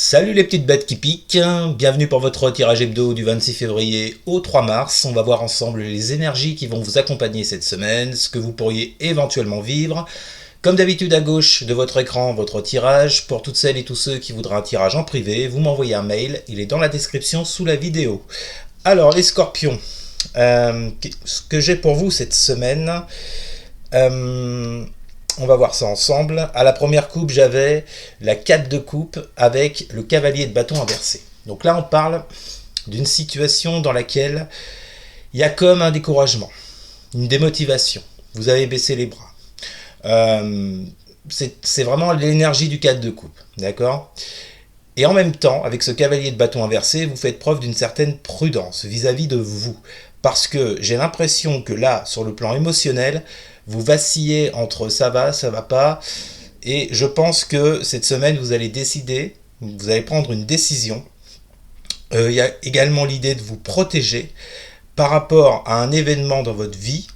Salut les petites bêtes qui piquent, bienvenue pour votre tirage hebdo du 26 février au 3 mars. On va voir ensemble les énergies qui vont vous accompagner cette semaine, ce que vous pourriez éventuellement vivre. Comme d'habitude à gauche de votre écran, votre tirage. Pour toutes celles et tous ceux qui voudraient un tirage en privé, vous m'envoyez un mail, il est dans la description sous la vidéo. Alors les scorpions, ce que j'ai pour vous cette semaine... on va voir ça ensemble. À la première coupe, j'avais la 4 de coupe avec le cavalier de bâton inversé. Donc là, on parle d'une situation dans laquelle il y a comme un découragement, une démotivation. Vous avez baissé les bras. C'est vraiment l'énergie du 4 de coupe, d'accord ? Et en même temps, avec ce cavalier de bâton inversé, vous faites preuve d'une certaine prudence vis-à-vis de vous. Parce que j'ai l'impression que là, sur le plan émotionnel, vous vacillez entre ça va pas. Et je pense que cette semaine, vous allez décider, vous allez prendre une décision. Il y a également l'idée de vous protéger par rapport à un événement dans votre vie,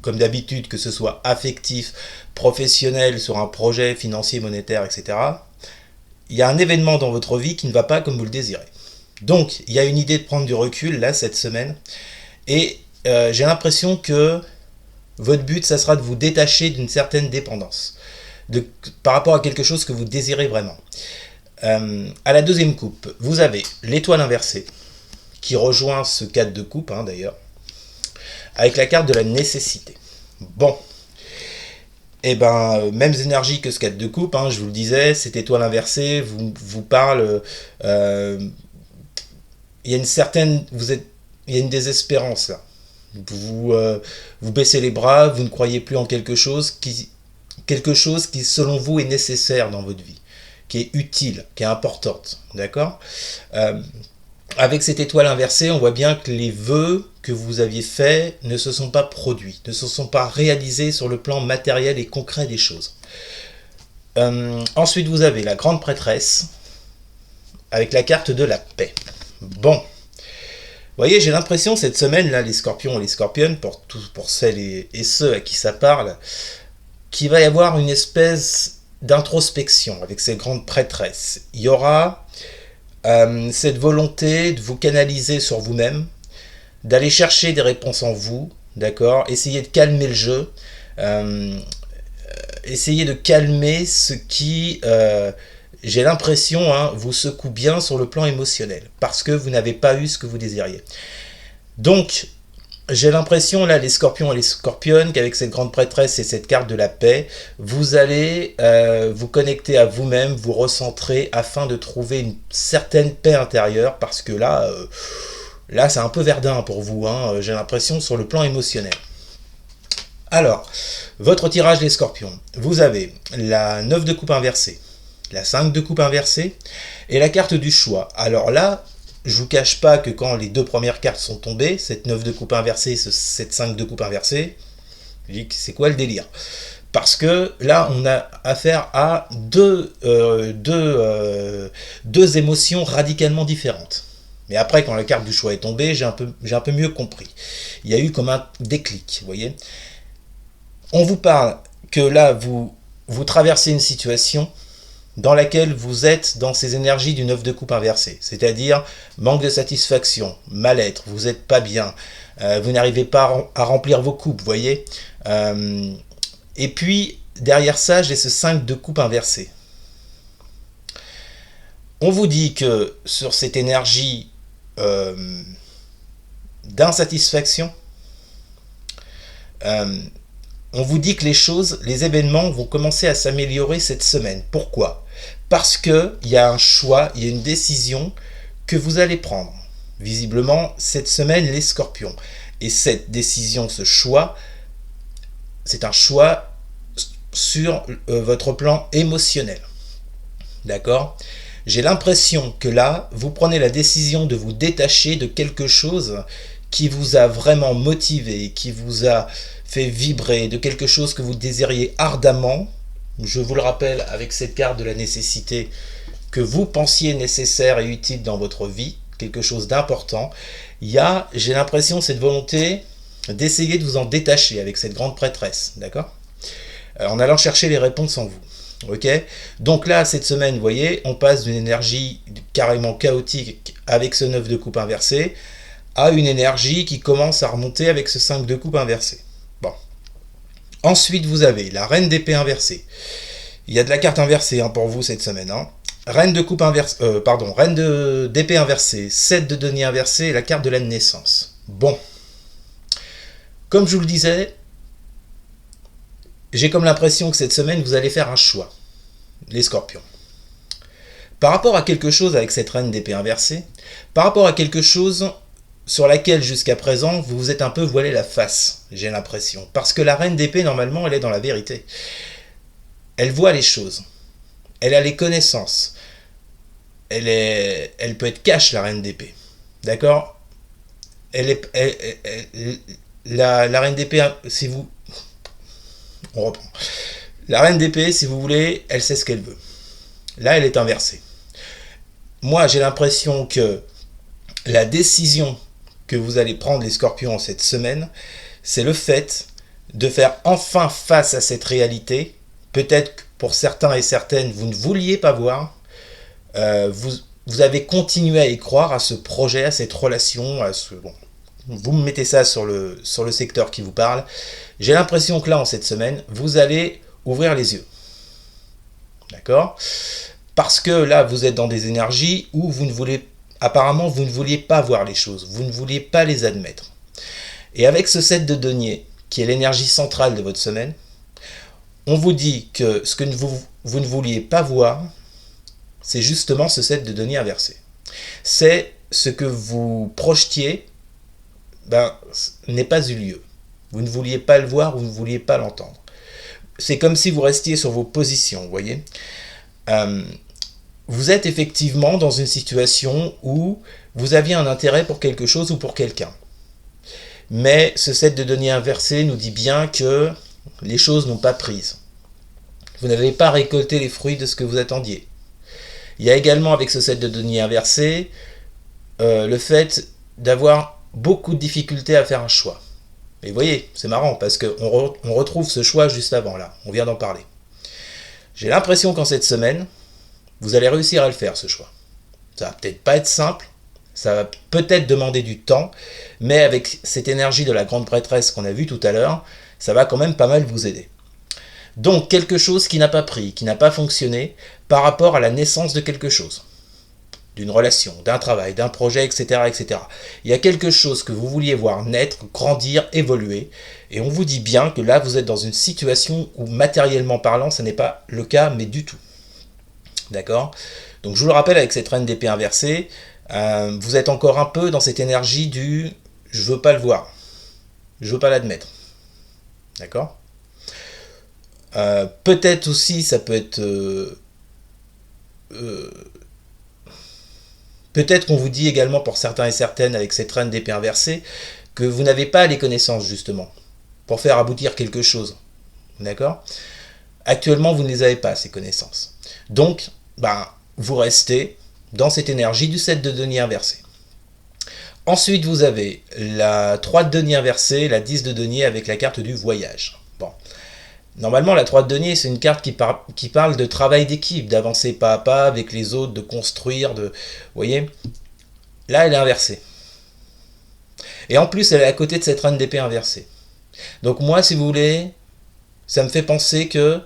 comme d'habitude, que ce soit affectif, professionnel, sur un projet financier, monétaire, etc. Il y a un événement dans votre vie qui ne va pas comme vous le désirez. Donc, il y a une idée de prendre du recul, là, cette semaine. Et j'ai l'impression que votre but, ça sera de vous détacher d'une certaine dépendance par rapport à quelque chose que vous désirez vraiment. À la deuxième coupe, vous avez l'étoile inversée, qui rejoint ce 4 de coupe, d'ailleurs, avec la carte de la nécessité. Bon, et mêmes énergies que ce 4 de coupe, je vous le disais, cette étoile inversée vous parle... il y a une certaine... il y a une désespérance là. Vous baissez les bras, vous ne croyez plus en quelque chose qui selon vous est nécessaire dans votre vie, qui est utile, qui est importante, d'accord ? Avec cette étoile inversée, on voit bien que les vœux que vous aviez faits ne se sont pas produits, ne se sont pas réalisés sur le plan matériel et concret des choses. Ensuite, vous avez la grande prêtresse avec la carte de la paix. Bon. Vous voyez, j'ai l'impression cette semaine, là, les scorpions et les scorpionnes, pour celles et ceux à qui ça parle, qu'il va y avoir une espèce d'introspection avec ces grandes prêtresses. Il y aura cette volonté de vous canaliser sur vous-même, d'aller chercher des réponses en vous, d'accord ? Essayez de calmer le jeu, essayez de calmer ce qui... j'ai l'impression, vous secoue bien sur le plan émotionnel, parce que vous n'avez pas eu ce que vous désiriez. Donc, j'ai l'impression, là, les scorpions et les scorpionnes, qu'avec cette grande prêtresse et cette carte de la paix, vous allez vous connecter à vous-même, vous recentrer, afin de trouver une certaine paix intérieure, parce que là, c'est un peu verdun pour vous, j'ai l'impression, sur le plan émotionnel. Alors, votre tirage, les scorpions, vous avez la 9 de coupe inversée, la 5 de coupe inversée et la carte du choix. Alors là, je vous cache pas que quand les deux premières cartes sont tombées, cette 9 de coupe inversée, cette 5 de coupe inversée, je dis que c'est quoi le délire ? Parce que là, on a affaire à deux émotions radicalement différentes. Mais après, quand la carte du choix est tombée, j'ai un peu mieux compris. Il y a eu comme un déclic, vous voyez ? On vous parle que là, vous traversez une situation dans laquelle vous êtes dans ces énergies du 9 de coupe inversé, c'est-à-dire manque de satisfaction, mal-être, vous n'êtes pas bien, vous n'arrivez pas à remplir vos coupes, vous voyez. Et puis, derrière ça, j'ai ce 5 de coupe inversé. On vous dit que sur cette énergie d'insatisfaction, on vous dit que les événements vont commencer à s'améliorer cette semaine. Pourquoi ? Parce qu'il y a un choix, il y a une décision que vous allez prendre. Visiblement, cette semaine, les scorpions. Et cette décision, ce choix, c'est un choix sur votre plan émotionnel. D'accord ? J'ai l'impression que là, vous prenez la décision de vous détacher de quelque chose qui vous a vraiment motivé, qui vous a fait vibrer, de quelque chose que vous désiriez ardemment. Je vous le rappelle avec cette carte de la nécessité, que vous pensiez nécessaire et utile dans votre vie, quelque chose d'important. J'ai l'impression, cette volonté d'essayer de vous en détacher avec cette grande prêtresse, d'accord ? En allant chercher les réponses en vous. Ok? Donc là, cette semaine, vous voyez, on passe d'une énergie carrément chaotique avec ce 9 de coupe inversé à une énergie qui commence à remonter avec ce 5 de coupe inversé. Bon. Ensuite, vous avez la reine d'épée inversée. Il y a de la carte inversée hein, pour vous cette semaine. Hein. Reine de coupe inversée, reine d'épée inversée, 7 de denier inversé et la carte de la naissance. Bon. Comme je vous le disais, j'ai comme l'impression que cette semaine, vous allez faire un choix, les scorpions. Par rapport à quelque chose avec cette reine d'épée inversée, par rapport à quelque chose sur laquelle jusqu'à présent, vous vous êtes un peu voilé la face, j'ai l'impression. Parce que la reine d'épée, normalement, elle est dans la vérité. Elle voit les choses. Elle a les connaissances. Elle peut être cash, la reine d'épée. D'accord? La reine d'épée, si vous... On reprend. La reine d'épée, si vous voulez, elle sait ce qu'elle veut. Là, elle est inversée. Moi, j'ai l'impression que la décision que vous allez prendre les scorpions cette semaine, c'est le fait de faire enfin face à cette réalité. Peut-être que pour certains et certaines, vous ne vouliez pas voir. Vous avez continué à y croire, à ce projet, à cette relation, à ce... Bon, vous me mettez ça sur le secteur qui vous parle. J'ai l'impression que là, en cette semaine, vous allez ouvrir les yeux. D'accord? Parce que là, vous êtes dans des énergies où vous ne voulez, apparemment, vous ne vouliez pas voir les choses. Vous ne vouliez pas les admettre. Et avec ce 7 de denier, qui est l'énergie centrale de votre semaine, on vous dit que ce que vous ne vouliez pas voir, c'est justement ce 7 de denier inversé. C'est ce que vous projetiez, n'est pas eu lieu. Vous ne vouliez pas le voir, vous ne vouliez pas l'entendre. C'est comme si vous restiez sur vos positions, vous voyez. Vous êtes effectivement dans une situation où vous aviez un intérêt pour quelque chose ou pour quelqu'un. Mais ce 7 de denier inversé nous dit bien que les choses n'ont pas prise. Vous n'avez pas récolté les fruits de ce que vous attendiez. Il y a également avec ce 7 de denier inversé le fait d'avoir beaucoup de difficultés à faire un choix. Et vous voyez, c'est marrant parce qu'on retrouve ce choix juste avant là, on vient d'en parler. J'ai l'impression qu'en cette semaine, vous allez réussir à le faire ce choix. Ça va peut-être pas être simple, ça va peut-être demander du temps, mais avec cette énergie de la grande prêtresse qu'on a vue tout à l'heure, ça va quand même pas mal vous aider. Donc quelque chose qui n'a pas pris, qui n'a pas fonctionné par rapport à la naissance de quelque chose. D'une relation, d'un travail, d'un projet, etc., etc. Il y a quelque chose que vous vouliez voir naître, grandir, évoluer, et on vous dit bien que là, vous êtes dans une situation où, matériellement parlant, ce n'est pas le cas, mais du tout. D'accord? Donc, je vous le rappelle, avec cette reine d'épée inversée, vous êtes encore un peu dans cette énergie du « je veux pas le voir, je veux pas l'admettre ». D'accord? Peut-être aussi, ça peut être... Peut-être qu'on vous dit également pour certains et certaines avec cette reine d'épée inversée que vous n'avez pas les connaissances justement pour faire aboutir quelque chose. D'accord? Actuellement, vous ne les avez pas ces connaissances. Donc, vous restez dans cette énergie du 7 de denier inversé. Ensuite, vous avez la 3 de denier inversé, la 10 de denier avec la carte du voyage. Bon. Normalement, la 3 de denier, c'est une carte qui parle de travail d'équipe, d'avancer pas à pas avec les autres, de construire, Vous voyez? Là, elle est inversée. Et en plus, elle est à côté de cette reine d'épée inversée. Donc moi, si vous voulez, ça me fait penser que,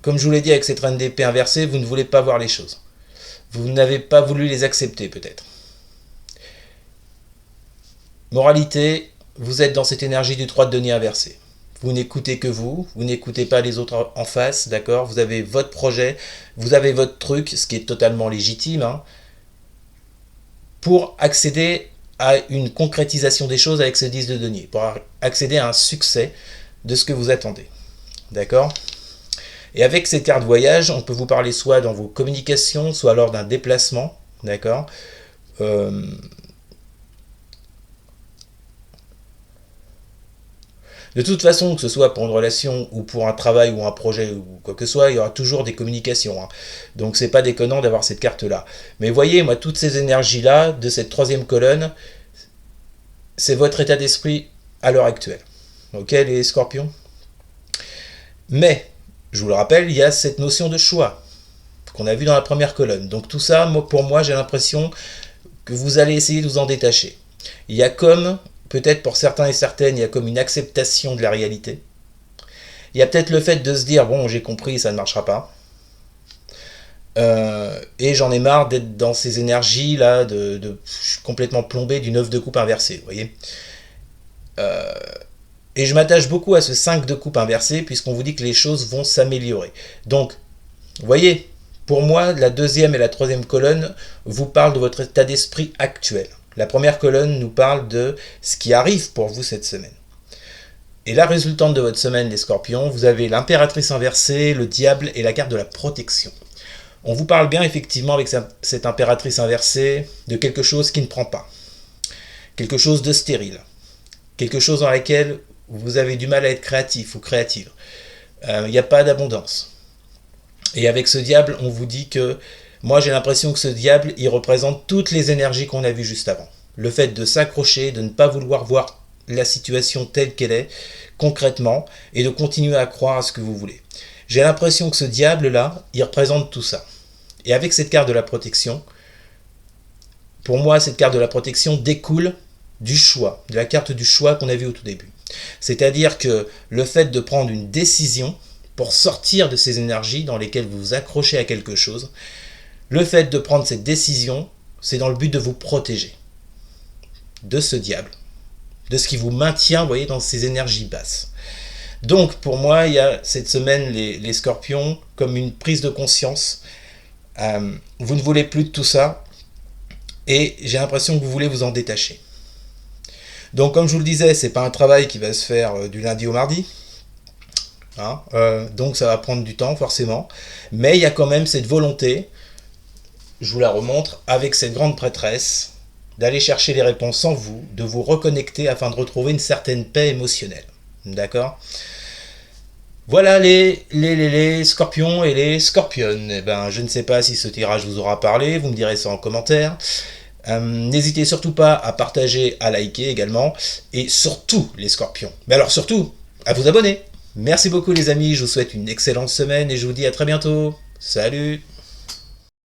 comme je vous l'ai dit avec cette reine d'épée inversée, vous ne voulez pas voir les choses. Vous n'avez pas voulu les accepter, peut-être. Moralité, vous êtes dans cette énergie du 3 de denier inversé. Vous n'écoutez que vous n'écoutez pas les autres en face, d'accord? Vous avez votre projet, vous avez votre truc, ce qui est totalement légitime, pour accéder à une concrétisation des choses avec ce 10 de denier, pour accéder à un succès de ce que vous attendez, d'accord? Et avec ces cartes voyage, on peut vous parler soit dans vos communications, soit lors d'un déplacement, d'accord? De toute façon, que ce soit pour une relation ou pour un travail ou un projet ou quoi que ce soit, il y aura toujours des communications. Donc c'est pas déconnant d'avoir cette carte-là. Mais voyez, moi, toutes ces énergies-là, de cette troisième colonne, c'est votre état d'esprit à l'heure actuelle. Ok, les scorpions? Mais, je vous le rappelle, il y a cette notion de choix qu'on a vu dans la première colonne. Donc tout ça, pour moi, j'ai l'impression que vous allez essayer de vous en détacher. Il y a comme, peut-être pour certains et certaines, il y a comme une acceptation de la réalité. Il y a peut-être le fait de se dire, bon, j'ai compris, ça ne marchera pas. Et j'en ai marre d'être dans ces énergies-là, je suis complètement plombé du 9 de coupe inversé, vous voyez. Et je m'attache beaucoup à ce 5 de coupe inversé, puisqu'on vous dit que les choses vont s'améliorer. Donc, vous voyez, pour moi, la deuxième et la troisième colonne vous parlent de votre état d'esprit actuel. La première colonne nous parle de ce qui arrive pour vous cette semaine. Et la résultante de votre semaine, les scorpions, vous avez l'impératrice inversée, le diable et la carte de la protection. On vous parle bien effectivement avec cette impératrice inversée de quelque chose qui ne prend pas. Quelque chose de stérile. Quelque chose dans laquelle vous avez du mal à être créatif ou créative. Il n'y a pas d'abondance. Et avec ce diable, on vous dit que, moi j'ai l'impression que ce diable, il représente toutes les énergies qu'on a vues juste avant. Le fait de s'accrocher, de ne pas vouloir voir la situation telle qu'elle est, concrètement, et de continuer à croire à ce que vous voulez. J'ai l'impression que ce diable-là, il représente tout ça. Et avec cette carte de la protection, pour moi, cette carte de la protection découle du choix, de la carte du choix qu'on a vue au tout début. C'est-à-dire que le fait de prendre une décision pour sortir de ces énergies dans lesquelles vous vous accrochez à quelque chose, le fait de prendre cette décision, c'est dans le but de vous protéger de ce diable, de ce qui vous maintient, vous voyez, dans ces énergies basses. Donc, pour moi, il y a cette semaine, les scorpions, comme une prise de conscience. Vous ne voulez plus de tout ça, et j'ai l'impression que vous voulez vous en détacher. Donc, comme je vous le disais, c'est pas un travail qui va se faire du lundi au mardi. Donc, ça va prendre du temps, forcément. Mais il y a quand même cette volonté, je vous la remontre, avec cette grande prêtresse, d'aller chercher les réponses en vous, de vous reconnecter afin de retrouver une certaine paix émotionnelle. D'accord ? Voilà les scorpions et les scorpionnes. Eh ben, je ne sais pas si ce tirage vous aura parlé, vous me direz ça en commentaire. N'hésitez surtout pas à partager, à liker également, et surtout les scorpions. Mais alors surtout, à vous abonner. Merci beaucoup les amis, je vous souhaite une excellente semaine et je vous dis à très bientôt. Salut!